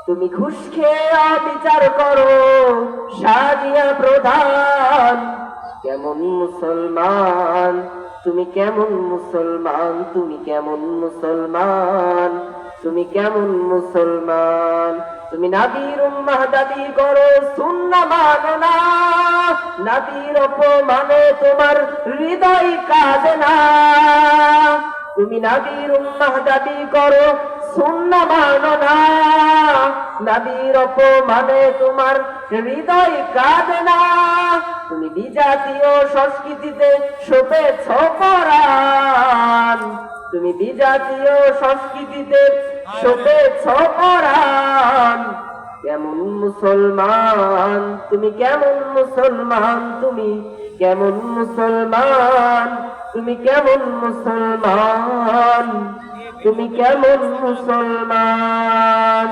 তুমি ঘুষ খেয়ে বিচার করো সাজিয়া প্রধান। কেমন মুসলমান তুমি, কেমন মুসলমান তুমি, কেমন মুসলমান তুমি, কেমন মুসলমান। তুমি নবীর উম্মাহ দাবি করো, সুন্নাহ মানো না। নবীর অপমানে তোমার হৃদয় কাঁদে না। তুমি নবীর উম্মাহ দাবি করো, সুন্নাহ মানো না। নবীর অপমানে তোমার হৃদয় কাঁদে না। তুমি বিজাতীয় সংস্কৃতিতে শোভেছ পরাণ। তুমি বিজাতীয় সংস্কৃতিতে শোভেছ পরাণ। কেমন মুসলমান তুমি, কেমন মুসলমান তুমি, কেমন মুসলমান তুমি, কেমন মুসলমান তুমি, কেমন মুসলমান।